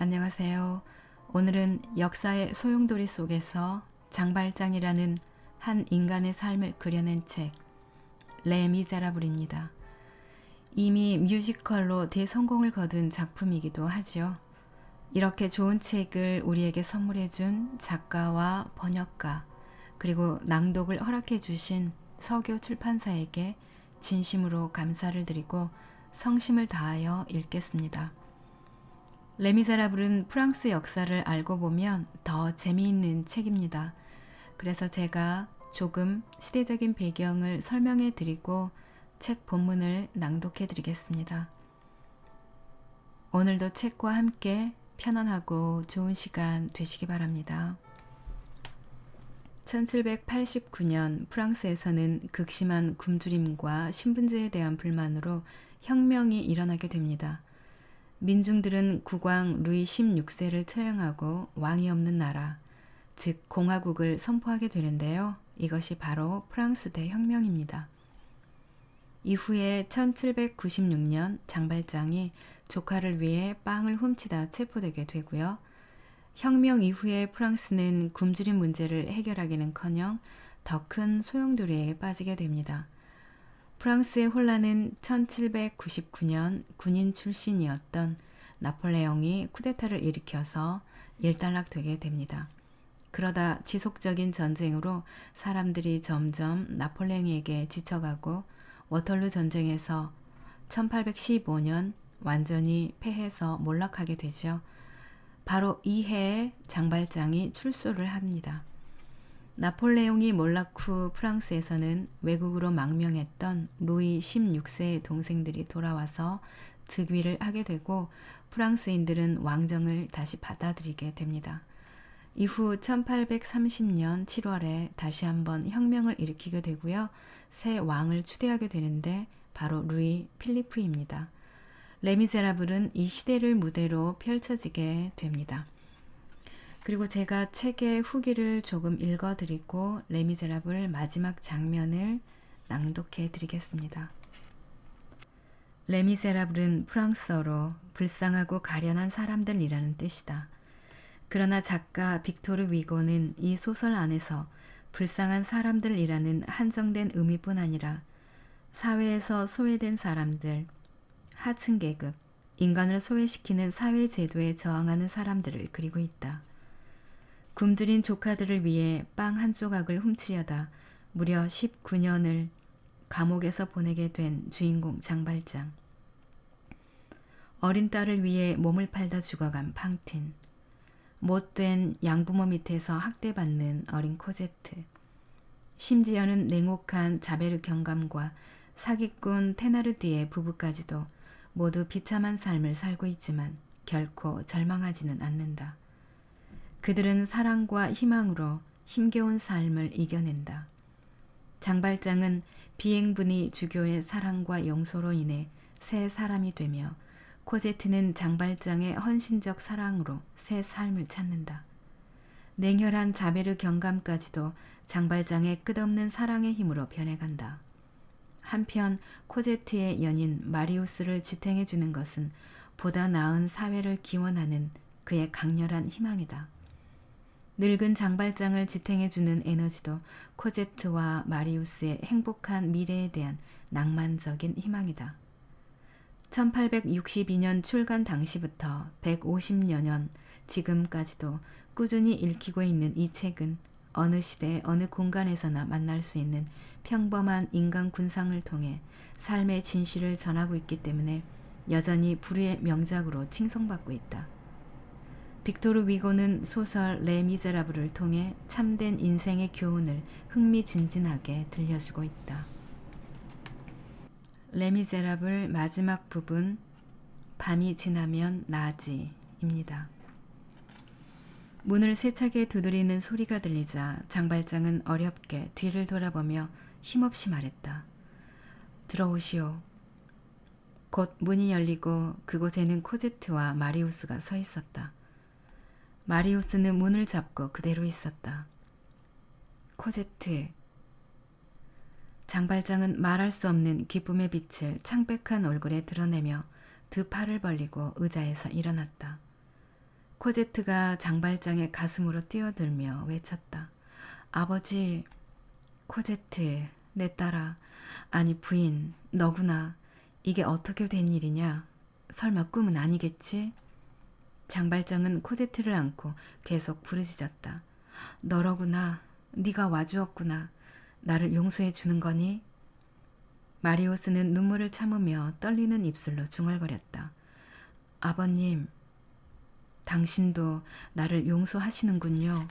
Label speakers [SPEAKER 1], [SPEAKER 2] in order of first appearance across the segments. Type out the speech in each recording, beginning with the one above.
[SPEAKER 1] 안녕하세요. 오늘은 역사의 소용돌이 속에서 장발장이라는 한 인간의 삶을 그려낸 책 레미제라블입니다. 이미 뮤지컬로 대성공을 거둔 작품이기도 하죠. 이렇게 좋은 책을 우리에게 선물해준 작가와 번역가 그리고 낭독을 허락해 주신 서교 출판사에게 진심으로 감사를 드리고 성심을 다하여 읽겠습니다. 레미제라블은 프랑스 역사를 알고 보면 더 재미있는 책입니다. 그래서 제가 조금 시대적인 배경을 설명해 드리고 책 본문을 낭독해 드리겠습니다. 오늘도 책과 함께 편안하고 좋은 시간 되시기 바랍니다. 1789년 프랑스에서는 극심한 굶주림과 신분제에 대한 불만으로 혁명이 일어나게 됩니다. 민중들은 국왕 루이 16세를 처형하고 왕이 없는 나라, 즉 공화국을 선포하게 되는데요. 이것이 바로 프랑스 대혁명입니다. 이후에 1796년 장발장이 조카를 위해 빵을 훔치다 체포되게 되고요. 혁명 이후에 프랑스는 굶주림 문제를 해결하기는커녕 더 큰 소용돌이에 빠지게 됩니다. 프랑스의 혼란은 1799년 군인 출신이었던 나폴레옹이 쿠데타를 일으켜서 일단락되게 됩니다. 그러다 지속적인 전쟁으로 사람들이 점점 나폴레옹에게 지쳐가고 워털루 전쟁에서 1815년 완전히 패해서 몰락하게 되죠. 바로 이 해에 장발장이 출소를 합니다. 나폴레옹이 몰락 후 프랑스에서는 외국으로 망명했던 루이 16세의 동생들이 돌아와서 즉위를 하게 되고 프랑스인들은 왕정을 다시 받아들이게 됩니다. 이후 1830년 7월에 다시 한번 혁명을 일으키게 되고요. 새 왕을 추대하게 되는데 바로 루이 필리프입니다. 레미제라블은 이 시대를 무대로 펼쳐지게 됩니다. 그리고 제가 책의 후기를 조금 읽어드리고 레미제라블 마지막 장면을 낭독해 드리겠습니다. 레미제라블은 프랑스어로 불쌍하고 가련한 사람들이라는 뜻이다. 그러나 작가 빅토르 위고는 이 소설 안에서 불쌍한 사람들이라는 한정된 의미뿐 아니라 사회에서 소외된 사람들, 하층 계급, 인간을 소외시키는 사회 제도에 저항하는 사람들을 그리고 있다. 굶주린 조카들을 위해 빵 한 조각을 훔치려다 무려 19년을 감옥에서 보내게 된 주인공 장발장. 어린 딸을 위해 몸을 팔다 죽어간 팡틴. 못된 양부모 밑에서 학대받는 어린 코제트. 심지어는 냉혹한 자베르 경감과 사기꾼 테나르디에 부부까지도 모두 비참한 삶을 살고 있지만 결코 절망하지는 않는다. 그들은 사랑과 희망으로 힘겨운 삶을 이겨낸다. 장발장은 비행분이 주교의 사랑과 용서로 인해 새 사람이 되며 코제트는 장발장의 헌신적 사랑으로 새 삶을 찾는다. 냉혈한 자베르 경감까지도 장발장의 끝없는 사랑의 힘으로 변해간다. 한편 코제트의 연인 마리우스를 지탱해주는 것은 보다 나은 사회를 기원하는 그의 강렬한 희망이다. 늙은 장발장을 지탱해주는 에너지도 코제트와 마리우스의 행복한 미래에 대한 낭만적인 희망이다. 1862년 출간 당시부터 150여 년 지금까지도 꾸준히 읽히고 있는 이 책은 어느 시대 어느 공간에서나 만날 수 있는 평범한 인간 군상을 통해 삶의 진실을 전하고 있기 때문에 여전히 불후의 명작으로 칭송받고 있다. 빅토르 위고는 소설 레미제라블을 통해 참된 인생의 교훈을 흥미진진하게 들려주고 있다. 레미제라블 마지막 부분 밤이 지나면 나지입니다. 문을 세차게 두드리는 소리가 들리자 장발장은 어렵게 뒤를 돌아보며 힘없이 말했다. 들어오시오. 곧 문이 열리고 그곳에는 코제트와 마리우스가 서 있었다. 마리우스는 문을 잡고 그대로 있었다. 코제트. 장발장은 말할 수 없는 기쁨의 빛을 창백한 얼굴에 드러내며 두 팔을 벌리고 의자에서 일어났다. 코제트가 장발장의 가슴으로 뛰어들며 외쳤다. 아버지, 코제트, 내 딸아, 아니 부인, 너구나. 이게 어떻게 된 일이냐? 설마 꿈은 아니겠지? 장발장은 코제트를 안고 계속 부르짖었다. 너로구나. 네가 와주었구나. 나를 용서해 주는 거니? 마리오스는 눈물을 참으며 떨리는 입술로 중얼거렸다. 아버님, 당신도 나를 용서하시는군요.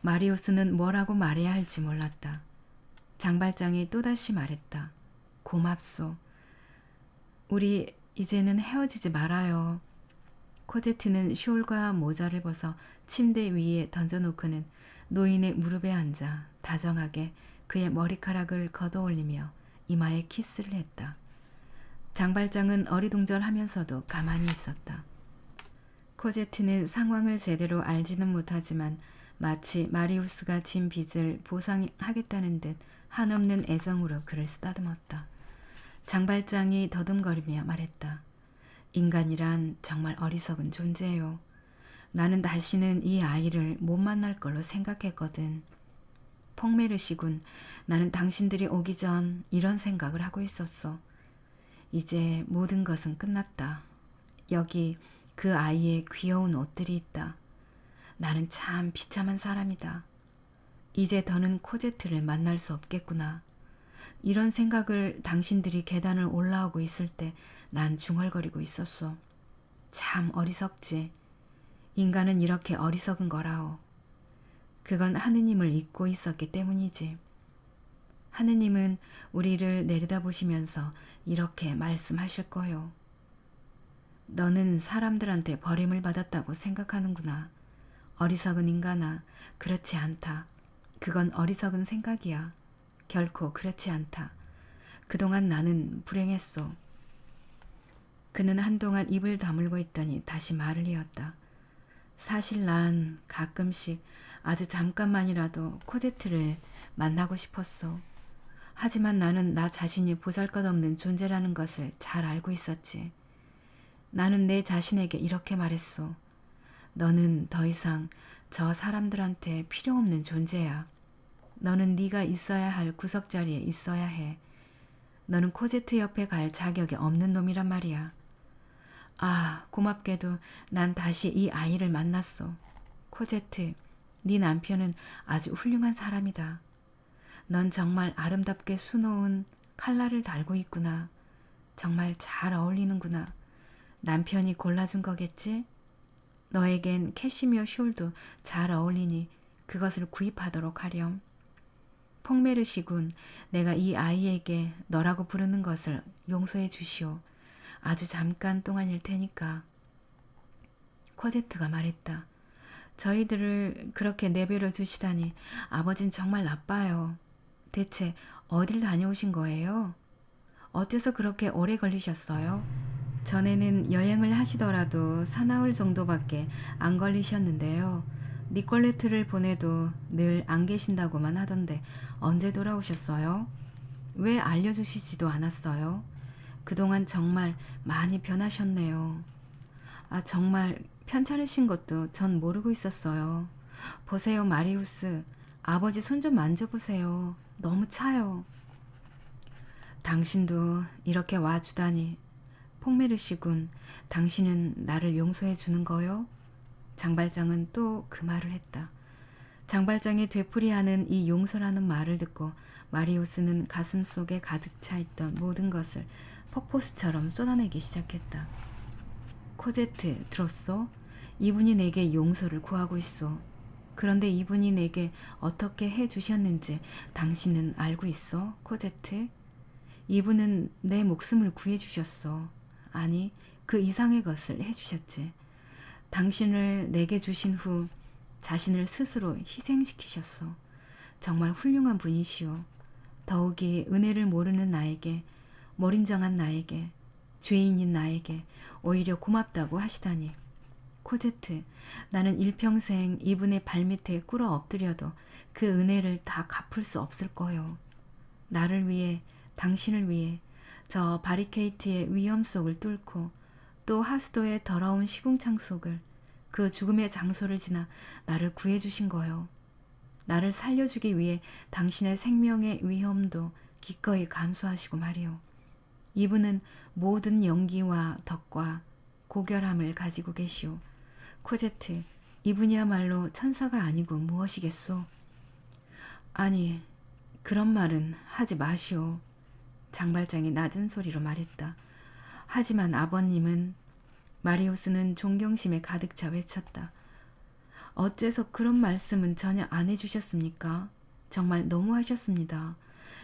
[SPEAKER 1] 마리오스는 뭐라고 말해야 할지 몰랐다. 장발장이 또다시 말했다. 고맙소. 우리 이제는 헤어지지 말아요. 코제트는 숄과 모자를 벗어 침대 위에 던져놓고는 노인의 무릎에 앉아 다정하게 그의 머리카락을 걷어올리며 이마에 키스를 했다. 장발장은 어리둥절하면서도 가만히 있었다. 코제트는 상황을 제대로 알지는 못하지만 마치 마리우스가 진 빚을 보상하겠다는 듯 한없는 애정으로 그를 쓰다듬었다. 장발장이 더듬거리며 말했다. 인간이란 정말 어리석은 존재예요. 나는 다시는 이 아이를 못 만날 걸로 생각했거든. 퐁메르시군, 나는 당신들이 오기 전 이런 생각을 하고 있었어. 이제 모든 것은 끝났다. 여기 그 아이의 귀여운 옷들이 있다. 나는 참 비참한 사람이다. 이제 더는 코제트를 만날 수 없겠구나. 이런 생각을 당신들이 계단을 올라오고 있을 때 난 중얼거리고 있었어. 참 어리석지. 인간은 이렇게 어리석은 거라오. 그건 하느님을 잊고 있었기 때문이지. 하느님은 우리를 내려다보시면서 이렇게 말씀하실 거요. 너는 사람들한테 버림을 받았다고 생각하는구나. 어리석은 인간아, 그렇지 않다. 그건 어리석은 생각이야. 결코 그렇지 않다. 그동안 나는 불행했소. 그는 한동안 입을 다물고 있더니 다시 말을 이었다. 사실 난 가끔씩 아주 잠깐만이라도 코제트를 만나고 싶었어. 하지만 나는 나 자신이 보잘것없는 존재라는 것을 잘 알고 있었지. 나는 내 자신에게 이렇게 말했소. 너는 더 이상 저 사람들한테 필요 없는 존재야. 너는 네가 있어야 할 구석자리에 있어야 해. 너는 코제트 옆에 갈 자격이 없는 놈이란 말이야. 아, 고맙게도 난 다시 이 아이를 만났어. 코제트, 네 남편은 아주 훌륭한 사람이다. 넌 정말 아름답게 수놓은 칼날을 달고 있구나. 정말 잘 어울리는구나. 남편이 골라준 거겠지? 너에겐 캐시미어 숄도 잘 어울리니 그것을 구입하도록 하렴. 퐁메르시군, 내가 이 아이에게 너라고 부르는 것을 용서해 주시오. 아주 잠깐 동안일 테니까. 코제트가 말했다. 저희들을 그렇게 내버려 두시다니 아버진 정말 나빠요. 대체 어딜 다녀오신 거예요? 어째서 그렇게 오래 걸리셨어요? 전에는 여행을 하시더라도 사나흘 정도밖에 안 걸리셨는데요. 니콜레트를 보내도 늘 안 계신다고만 하던데 언제 돌아오셨어요? 왜 알려주시지도 않았어요? 그동안 정말 많이 변하셨네요. 아, 정말 편찮으신 것도 전 모르고 있었어요. 보세요, 마리우스. 아버지 손 좀 만져보세요. 너무 차요. 당신도 이렇게 와주다니. 퐁메르시군, 당신은 나를 용서해 주는 거요? 장발장은 또 그 말을 했다. 장발장이 되풀이하는 이 용서라는 말을 듣고 마리우스는 가슴속에 가득 차 있던 모든 것을 폭포수처럼 쏟아내기 시작했다. 코제트, 들었어? 이분이 내게 용서를 구하고 있어. 그런데 이분이 내게 어떻게 해주셨는지 당신은 알고 있어, 코제트? 이분은 내 목숨을 구해주셨어. 아니, 그 이상의 것을 해주셨지. 당신을 내게 주신 후 자신을 스스로 희생시키셨어. 정말 훌륭한 분이시오. 더욱이 은혜를 모르는 나에게, 몰인정한 나에게, 죄인인 나에게 오히려 고맙다고 하시다니. 코제트, 나는 일평생 이분의 발밑에 꿇어 엎드려도 그 은혜를 다 갚을 수 없을 거요. 나를 위해, 당신을 위해 저 바리케이트의 위험 속을 뚫고 또 하수도의 더러운 시궁창 속을 그 죽음의 장소를 지나 나를 구해주신 거요. 나를 살려주기 위해 당신의 생명의 위험도 기꺼이 감수하시고 말이오. 이분은 모든 연기와 덕과 고결함을 가지고 계시오. 코제트, 이분이야말로 천사가 아니고 무엇이겠소? 아니, 그런 말은 하지 마시오. 장발장이 낮은 소리로 말했다. 하지만 아버님은, 마리우스는 존경심에 가득 차 외쳤다. 어째서 그런 말씀은 전혀 안 해주셨습니까? 정말 너무하셨습니다.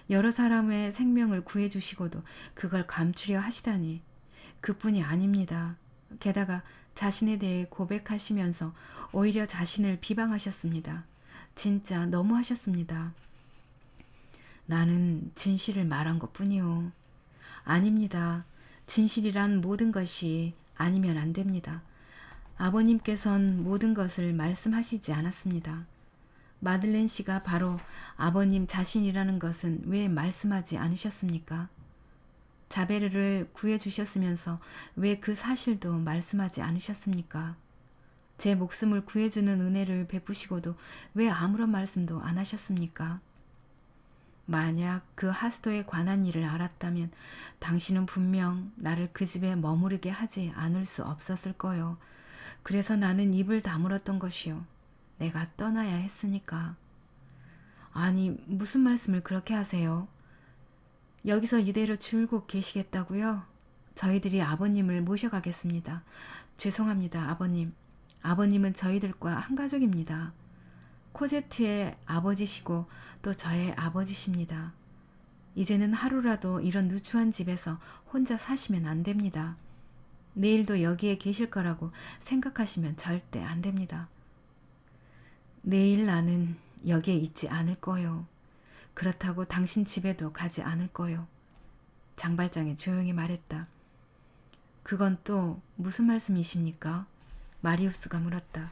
[SPEAKER 1] 여러 사람의 생명을 구해주시고도 그걸 감추려 하시다니. 그뿐이 아닙니다. 게다가 자신에 대해 고백하시면서 오히려 자신을 비방하셨습니다. 진짜 너무하셨습니다. 나는 진실을 말한 것뿐이요. 아닙니다. 진실이란 모든 것이 아니면 안 됩니다. 아버님께선 모든 것을 말씀하시지 않았습니다. 마들렌 씨가 바로 아버님 자신이라는 것은 왜 말씀하지 않으셨습니까? 자베르를 구해주셨으면서 왜 그 사실도 말씀하지 않으셨습니까? 제 목숨을 구해주는 은혜를 베푸시고도 왜 아무런 말씀도 안 하셨습니까? 만약 그 하수도에 관한 일을 알았다면 당신은 분명 나를 그 집에 머무르게 하지 않을 수 없었을 거요. 그래서 나는 입을 다물었던 것이요. 내가 떠나야 했으니까. 아니, 무슨 말씀을 그렇게 하세요? 여기서 이대로 줄곧 계시겠다고요? 저희들이 아버님을 모셔가겠습니다. 죄송합니다, 아버님. 아버님은 저희들과 한 가족입니다. 코제트의 아버지시고 또 저의 아버지십니다. 이제는 하루라도 이런 누추한 집에서 혼자 사시면 안 됩니다. 내일도 여기에 계실 거라고 생각하시면 절대 안 됩니다. 내일 나는 여기에 있지 않을 거요. 그렇다고 당신 집에도 가지 않을 거요. 장발장이 조용히 말했다. 그건 또 무슨 말씀이십니까? 마리우스가 물었다.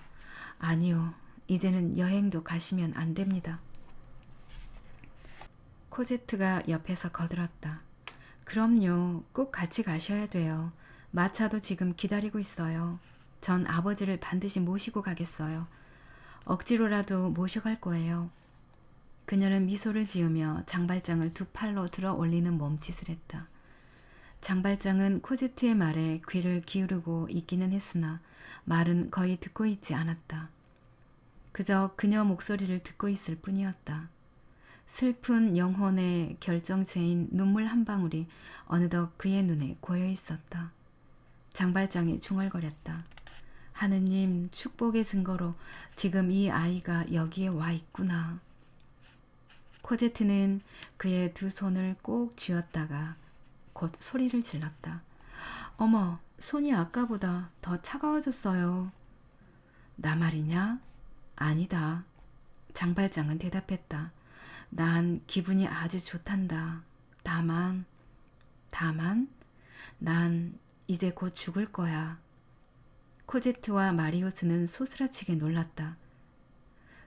[SPEAKER 1] 아니요. 이제는 여행도 가시면 안 됩니다. 코제트가 옆에서 거들었다. 그럼요. 꼭 같이 가셔야 돼요. 마차도 지금 기다리고 있어요. 전 아버지를 반드시 모시고 가겠어요. 억지로라도 모셔갈 거예요. 그녀는 미소를 지으며 장발장을 두 팔로 들어 올리는 몸짓을 했다. 장발장은 코제트의 말에 귀를 기울이고 있기는 했으나 말은 거의 듣고 있지 않았다. 그저 그녀 목소리를 듣고 있을 뿐이었다. 슬픈 영혼의 결정체인 눈물 한 방울이 어느덧 그의 눈에 고여 있었다. 장발장이 중얼거렸다. 하느님, 축복의 증거로 지금 이 아이가 여기에 와 있구나. 코제트는 그의 두 손을 꼭 쥐었다가 곧 소리를 질렀다. 어머, 손이 아까보다 더 차가워졌어요. 나 말이냐? 아니다. 장발장은 대답했다. 난 기분이 아주 좋단다. 다만 난 이제 곧 죽을 거야. 코제트와 마리우스는 소스라치게 놀랐다.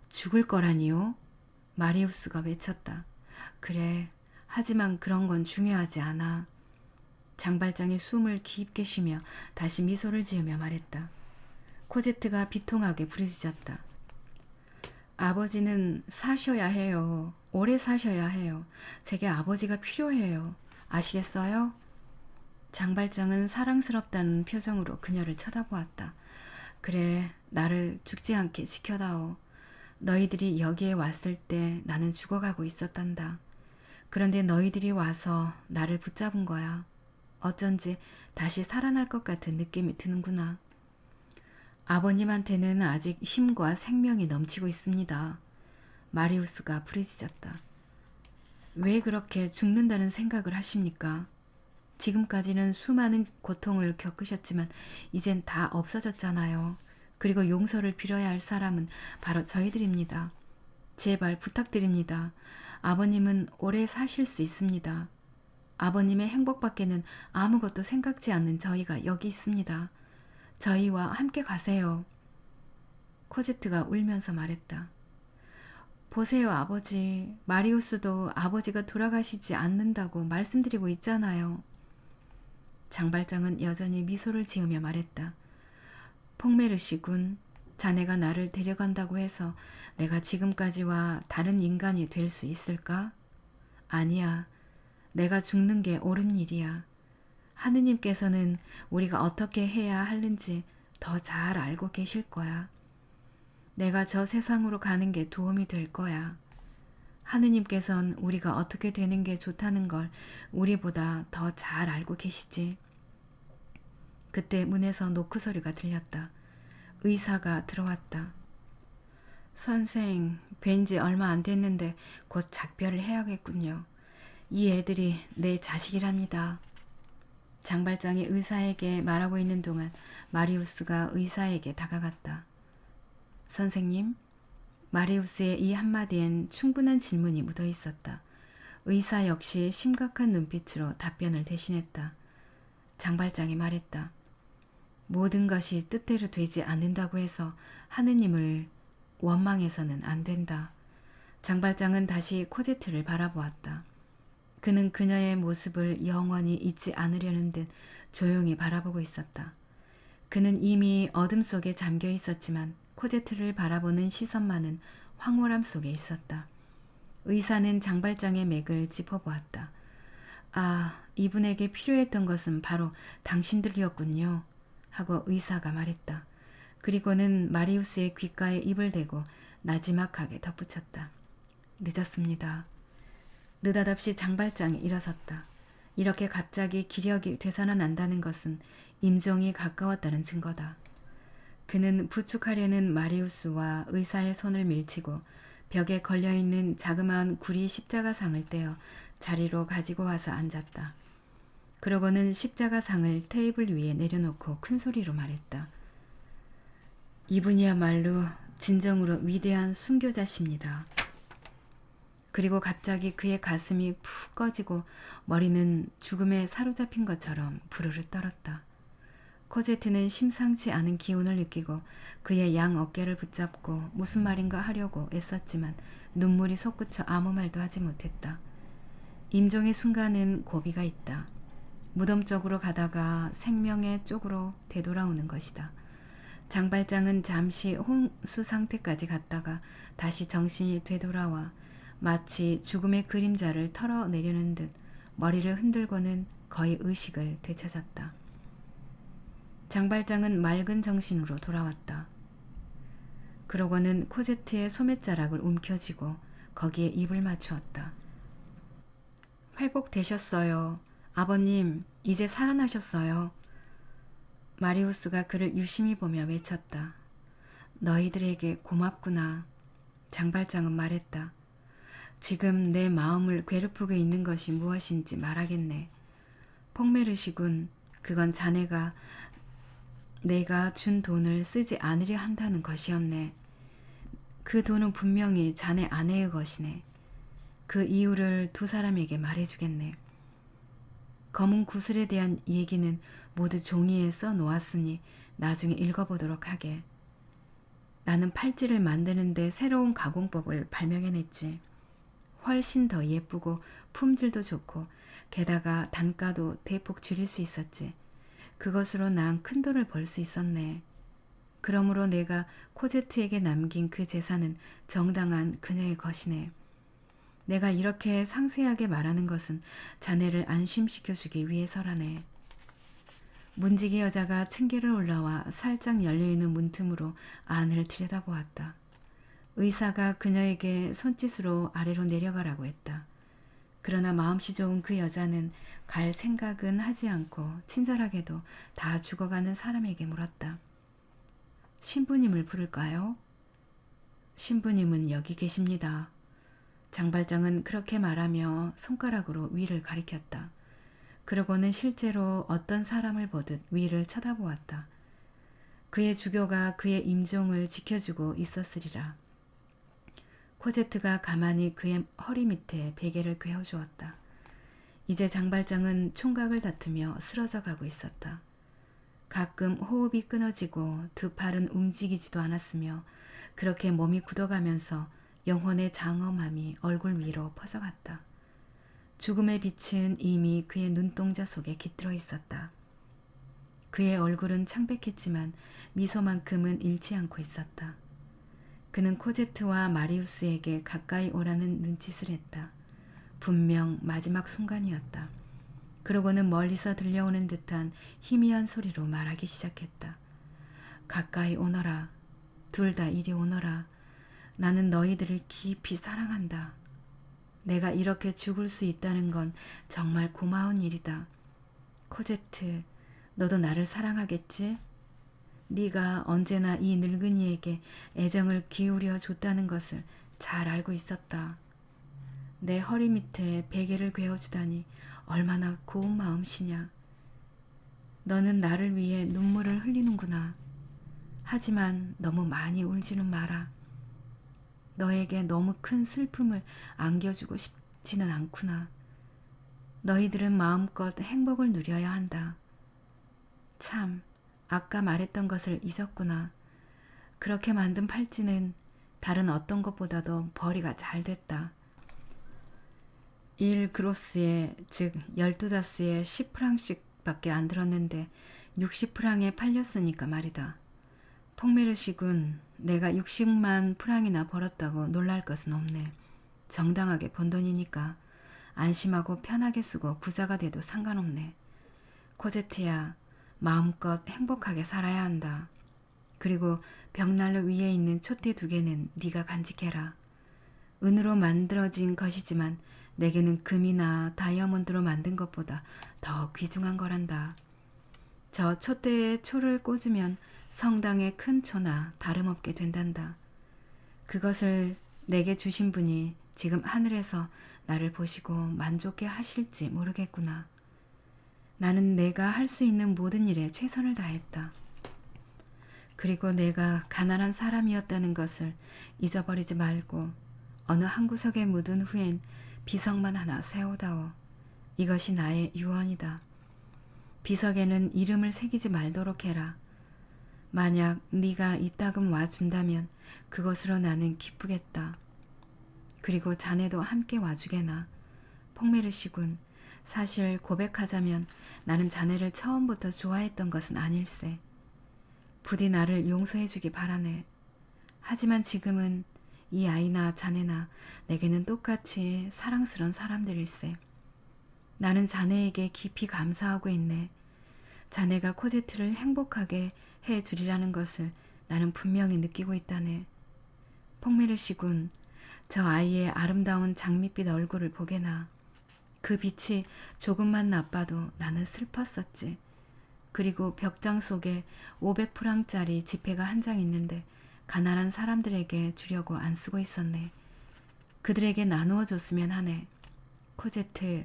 [SPEAKER 1] 죽을 거라니요? 마리우스가 외쳤다. 그래, 하지만 그런 건 중요하지 않아. 장발장이 숨을 깊게 쉬며 다시 미소를 지으며 말했다. 코제트가 비통하게 부르짖었다. 아버지는 사셔야 해요. 오래 사셔야 해요. 제게 아버지가 필요해요. 아시겠어요? 장발장은 사랑스럽다는 표정으로 그녀를 쳐다보았다. 그래, 나를 죽지 않게 지켜다오. 너희들이 여기에 왔을 때 나는 죽어가고 있었단다. 그런데 너희들이 와서 나를 붙잡은 거야. 어쩐지 다시 살아날 것 같은 느낌이 드는구나. 아버님한테는 아직 힘과 생명이 넘치고 있습니다. 마리우스가 부르짖었다. 왜 그렇게 죽는다는 생각을 하십니까? 지금까지는 수많은 고통을 겪으셨지만 이젠 다 없어졌잖아요. 그리고 용서를 빌어야 할 사람은 바로 저희들입니다. 제발 부탁드립니다. 아버님은 오래 사실 수 있습니다. 아버님의 행복밖에는 아무것도 생각지 않는 저희가 여기 있습니다. 저희와 함께 가세요. 코제트가 울면서 말했다. 보세요, 아버지. 마리우스도 아버지가 돌아가시지 않는다고 말씀드리고 있잖아요. 장발장은 여전히 미소를 지으며 말했다. 퐁메르시군, 자네가 나를 데려간다고 해서 내가 지금까지와 다른 인간이 될 수 있을까? 아니야. 내가 죽는 게 옳은 일이야. 하느님께서는 우리가 어떻게 해야 하는지 더 잘 알고 계실 거야. 내가 저 세상으로 가는 게 도움이 될 거야. 하느님께선 우리가 어떻게 되는 게 좋다는 걸 우리보다 더 잘 알고 계시지. 그때 문에서 노크 소리가 들렸다. 의사가 들어왔다. 선생, 뵌지 얼마 안 됐는데 곧 작별을 해야겠군요. 이 애들이 내 자식이랍니다. 장발장이 의사에게 말하고 있는 동안 마리우스가 의사에게 다가갔다. 선생님, 마리우스의 이 한마디엔 충분한 질문이 묻어 있었다. 의사 역시 심각한 눈빛으로 답변을 대신했다. 장발장이 말했다. 모든 것이 뜻대로 되지 않는다고 해서 하느님을 원망해서는 안 된다. 장발장은 다시 코제트를 바라보았다. 그는 그녀의 모습을 영원히 잊지 않으려는 듯 조용히 바라보고 있었다. 그는 이미 어둠 속에 잠겨 있었지만 코제트를 바라보는 시선만은 황홀함 속에 있었다. 의사는 장발장의 맥을 짚어보았다. 아, 이분에게 필요했던 것은 바로 당신들이었군요. 하고 의사가 말했다. 그리고는 마리우스의 귓가에 입을 대고 나지막하게 덧붙였다. 늦었습니다. 느닷없이 장발장이 일어섰다. 이렇게 갑자기 기력이 되살아난다는 것은 임종이 가까웠다는 증거다. 그는 부축하려는 마리우스와 의사의 손을 밀치고 벽에 걸려있는 자그마한 구리 십자가상을 떼어 자리로 가지고 와서 앉았다. 그러고는 십자가상을 테이블 위에 내려놓고 큰 소리로 말했다. 이분이야말로 진정으로 위대한 순교자십니다. 그리고 갑자기 그의 가슴이 푹 꺼지고 머리는 죽음에 사로잡힌 것처럼 부르르 떨었다. 코제트는 심상치 않은 기운을 느끼고 그의 양 어깨를 붙잡고 무슨 말인가 하려고 애썼지만 눈물이 솟구쳐 아무 말도 하지 못했다. 임종의 순간은 고비가 있다. 무덤 쪽으로 가다가 생명의 쪽으로 되돌아오는 것이다. 장발장은 잠시 혼수 상태까지 갔다가 다시 정신이 되돌아와 마치 죽음의 그림자를 털어내려는 듯 머리를 흔들고는 거의 의식을 되찾았다. 장발장은 맑은 정신으로 돌아왔다. 그러고는 코제트의 소매자락을 움켜쥐고 거기에 입을 맞추었다. 회복되셨어요. 아버님, 이제 살아나셨어요. 마리우스가 그를 유심히 보며 외쳤다. 너희들에게 고맙구나. 장발장은 말했다. 지금 내 마음을 괴롭히고 있는 것이 무엇인지 말하겠네. 퐁메르시군, 그건 자네가 내가 준 돈을 쓰지 않으려 한다는 것이었네. 그 돈은 분명히 자네 아내의 것이네. 그 이유를 두 사람에게 말해주겠네. 검은 구슬에 대한 얘기는 모두 종이에 써놓았으니 나중에 읽어보도록 하게. 나는 팔찌를 만드는데 새로운 가공법을 발명해냈지. 훨씬 더 예쁘고 품질도 좋고 게다가 단가도 대폭 줄일 수 있었지. 그것으로 난 큰 돈을 벌 수 있었네. 그러므로 내가 코제트에게 남긴 그 재산은 정당한 그녀의 것이네. 내가 이렇게 상세하게 말하는 것은 자네를 안심시켜주기 위해서라네. 문지기 여자가 층계를 올라와 살짝 열려있는 문틈으로 안을 들여다보았다. 의사가 그녀에게 손짓으로 아래로 내려가라고 했다. 그러나 마음씨 좋은 그 여자는 갈 생각은 하지 않고 친절하게도 다 죽어가는 사람에게 물었다. 신부님을 부를까요? 신부님은 여기 계십니다. 장발장은 그렇게 말하며 손가락으로 위를 가리켰다. 그러고는 실제로 어떤 사람을 보듯 위를 쳐다보았다. 그의 주교가 그의 임종을 지켜주고 있었으리라. 코제트가 가만히 그의 허리 밑에 베개를 꿰어주었다. 이제 장발장은 총각을 다투며 쓰러져 가고 있었다. 가끔 호흡이 끊어지고 두 팔은 움직이지도 않았으며 그렇게 몸이 굳어가면서 영혼의 장엄함이 얼굴 위로 퍼져갔다. 죽음의 빛은 이미 그의 눈동자 속에 깃들어 있었다. 그의 얼굴은 창백했지만 미소만큼은 잃지 않고 있었다. 그는 코제트와 마리우스에게 가까이 오라는 눈짓을 했다. 분명 마지막 순간이었다. 그러고는 멀리서 들려오는 듯한 희미한 소리로 말하기 시작했다. 가까이 오너라. 둘 다 이리 오너라. 나는 너희들을 깊이 사랑한다. 내가 이렇게 죽을 수 있다는 건 정말 고마운 일이다. 코제트, 너도 나를 사랑하겠지? 네가 언제나 이 늙은이에게 애정을 기울여 줬다는 것을 잘 알고 있었다. 내 허리 밑에 베개를 괴어주다니 얼마나 고운 마음이냐. 너는 나를 위해 눈물을 흘리는구나. 하지만 너무 많이 울지는 마라. 너에게 너무 큰 슬픔을 안겨주고 싶지는 않구나. 너희들은 마음껏 행복을 누려야 한다. 참, 아까 말했던 것을 잊었구나. 그렇게 만든 팔찌는 다른 어떤 것보다도 벌이가 잘 됐다. 1그로스에, 즉 12자스에 10프랑씩 밖에 안 들었는데 60프랑에 팔렸으니까 말이다. 퐁메르시군, 내가 60만 프랑이나 벌었다고 놀랄 것은 없네. 정당하게 번 돈이니까 안심하고 편하게 쓰고 부자가 돼도 상관없네. 코제트야, 마음껏 행복하게 살아야 한다. 그리고 벽난로 위에 있는 촛대 2개는 네가 간직해라. 은으로 만들어진 것이지만 내게는 금이나 다이아몬드로 만든 것보다 더 귀중한 거란다. 저 촛대에 초를 꽂으면 성당의 큰 초나 다름없게 된단다. 그것을 내게 주신 분이 지금 하늘에서 나를 보시고 만족해 하실지 모르겠구나. 나는 내가 할 수 있는 모든 일에 최선을 다했다. 그리고 내가 가난한 사람이었다는 것을 잊어버리지 말고 어느 한 구석에 묻은 후엔 비석만 하나 세우다오. 이것이 나의 유언이다. 비석에는 이름을 새기지 말도록 해라. 만약 네가 이따금 와준다면 그것으로 나는 기쁘겠다. 그리고 자네도 함께 와주게나. 퐁메르시군, 사실 고백하자면 나는 자네를 처음부터 좋아했던 것은 아닐세. 부디 나를 용서해주기 바라네. 하지만 지금은 이 아이나 자네나 내게는 똑같이 사랑스런 사람들일세. 나는 자네에게 깊이 감사하고 있네. 자네가 코제트를 행복하게 해주리라는 것을 나는 분명히 느끼고 있다네. 퐁메르시군, 저 아이의 아름다운 장밋빛 얼굴을 보게나. 그 빛이 조금만 나빠도 나는 슬펐었지. 그리고 벽장 속에 500프랑짜리 지폐가 한 장 있는데 가난한 사람들에게 주려고 안 쓰고 있었네. 그들에게 나누어 줬으면 하네. 코제트,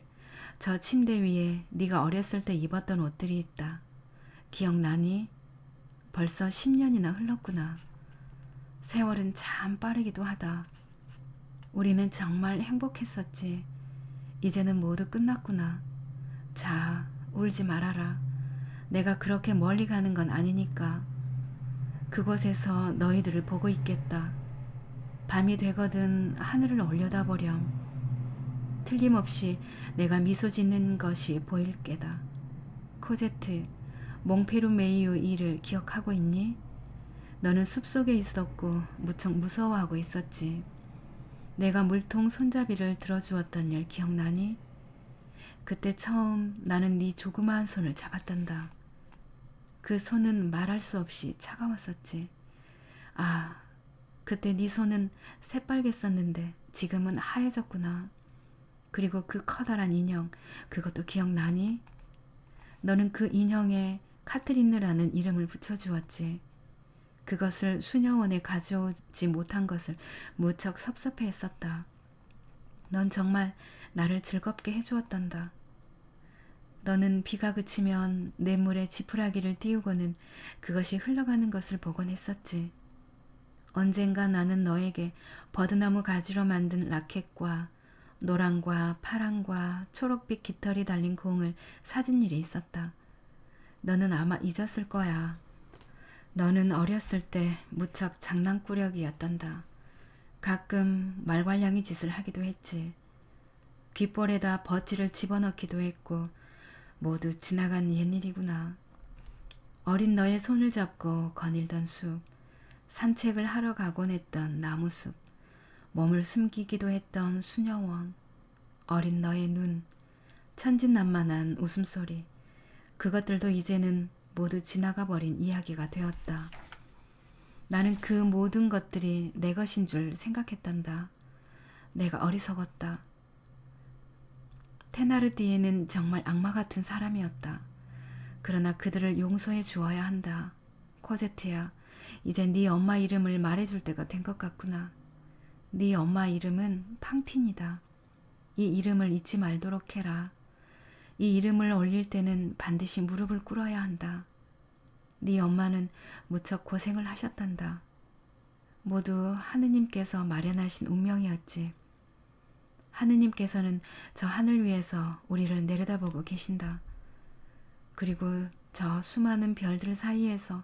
[SPEAKER 1] 저 침대 위에 네가 어렸을 때 입었던 옷들이 있다. 기억나니? 벌써 10년이나 흘렀구나. 세월은 참 빠르기도 하다. 우리는 정말 행복했었지. 이제는 모두 끝났구나. 자, 울지 말아라. 내가 그렇게 멀리 가는 건 아니니까. 그곳에서 너희들을 보고 있겠다. 밤이 되거든 하늘을 올려다보렴. 틀림없이 내가 미소 짓는 것이 보일 게다. 코제트, 몽페르메이유 일을 기억하고 있니? 너는 숲속에 있었고 무척 무서워하고 있었지. 내가 물통 손잡이를 들어주었던 일 기억나니? 그때 처음 나는 네 조그마한 손을 잡았단다. 그 손은 말할 수 없이 차가웠었지. 아, 그때 네 손은 새빨갰었는데 지금은 하얘졌구나. 그리고 그 커다란 인형, 그것도 기억나니? 너는 그 인형에 카트리느라는 이름을 붙여주었지. 그것을 수녀원에 가져오지 못한 것을 무척 섭섭해했었다. 넌 정말 나를 즐겁게 해주었단다. 너는 비가 그치면 냇물에 지푸라기를 띄우고는 그것이 흘러가는 것을 보곤 했었지. 언젠가 나는 너에게 버드나무 가지로 만든 라켓과 노랑과 파랑과 초록빛 깃털이 달린 공을 사준 일이 있었다. 너는 아마 잊었을 거야. 너는 어렸을 때 무척 장난꾸러기였단다. 가끔 말괄량이 짓을 하기도 했지. 귓볼에다 버티를 집어넣기도 했고 모두 지나간 옛일이구나. 어린 너의 손을 잡고 거닐던 숲, 산책을 하러 가곤 했던 나무숲, 몸을 숨기기도 했던 수녀원, 어린 너의 눈, 천진난만한 웃음소리, 그것들도 이제는 모두 지나가 버린 이야기가 되었다. 나는 그 모든 것들이 내 것인 줄 생각했단다. 내가 어리석었다. 테나르디에는 정말 악마 같은 사람이었다. 그러나 그들을 용서해 주어야 한다. 코제트야, 이제 네 엄마 이름을 말해줄 때가 된 것 같구나. 네 엄마 이름은 팡틴이다. 이 이름을 잊지 말도록 해라. 이 이름을 올릴 때는 반드시 무릎을 꿇어야 한다. 네 엄마는 무척 고생을 하셨단다. 모두 하느님께서 마련하신 운명이었지. 하느님께서는 저 하늘 위에서 우리를 내려다보고 계신다. 그리고 저 수많은 별들 사이에서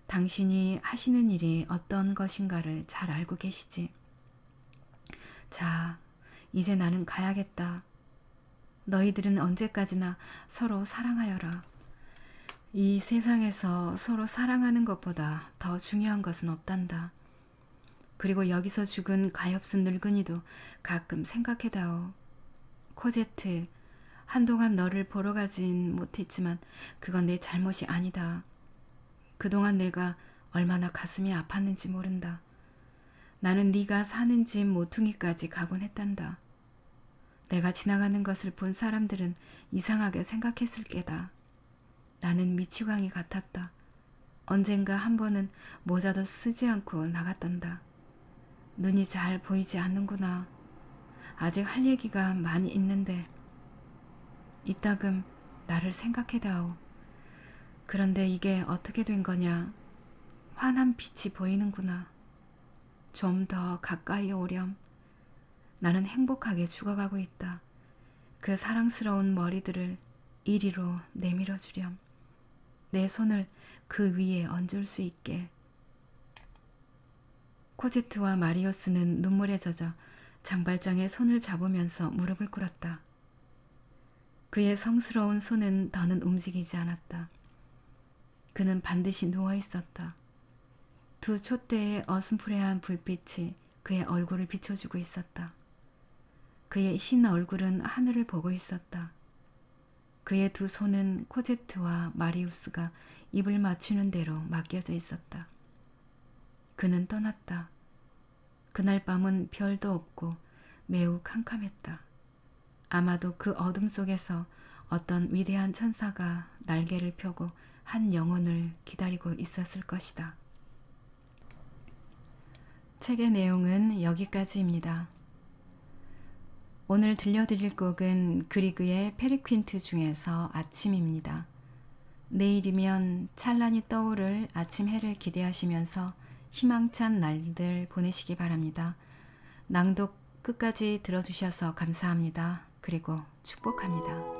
[SPEAKER 1] 당신이 하시는 일이 어떤 것인가를 잘 알고 계시지. 자, 이제 나는 가야겠다. 너희들은 언제까지나 서로 사랑하여라. 이 세상에서 서로 사랑하는 것보다 더 중요한 것은 없단다. 그리고 여기서 죽은 가엾은 늙은이도 가끔 생각해다오. 코제트, 한동안 너를 보러 가진 못했지만 그건 내 잘못이 아니다. 그동안 내가 얼마나 가슴이 아팠는지 모른다. 나는 네가 사는 집 모퉁이까지 가곤 했단다. 내가 지나가는 것을 본 사람들은 이상하게 생각했을 게다. 나는 미치광이 같았다. 언젠가 한 번은 모자도 쓰지 않고 나갔단다. 눈이 잘 보이지 않는구나. 아직 할 얘기가 많이 있는데 이따금 나를 생각해다오. 그런데 이게 어떻게 된 거냐. 환한 빛이 보이는구나. 좀 더 가까이 오렴. 나는 행복하게 죽어가고 있다. 그 사랑스러운 머리들을 이리로 내밀어 주렴. 내 손을 그 위에 얹을 수 있게. 코제트와 마리오스는 눈물에 젖어 장발장의 손을 잡으면서 무릎을 꿇었다. 그의 성스러운 손은 더는 움직이지 않았다. 그는 반드시 누워 있었다. 두 촛대의 어슴푸레한 불빛이 그의 얼굴을 비춰주고 있었다. 그의 흰 얼굴은 하늘을 보고 있었다. 그의 두 손은 코제트와 마리우스가 입을 맞추는 대로 맡겨져 있었다. 그는 떠났다. 그날 밤은 별도 없고 매우 캄캄했다. 아마도 그 어둠 속에서 어떤 위대한 천사가 날개를 펴고 한 영혼을 기다리고 있었을 것이다. 책의 내용은 여기까지입니다. 오늘 들려드릴 곡은 그리그의 페리퀸트 중에서 아침입니다. 내일이면 찬란히 떠오를 아침 해를 기대하시면서 희망찬 날들 보내시기 바랍니다. 낭독 끝까지 들어주셔서 감사합니다. 그리고 축복합니다.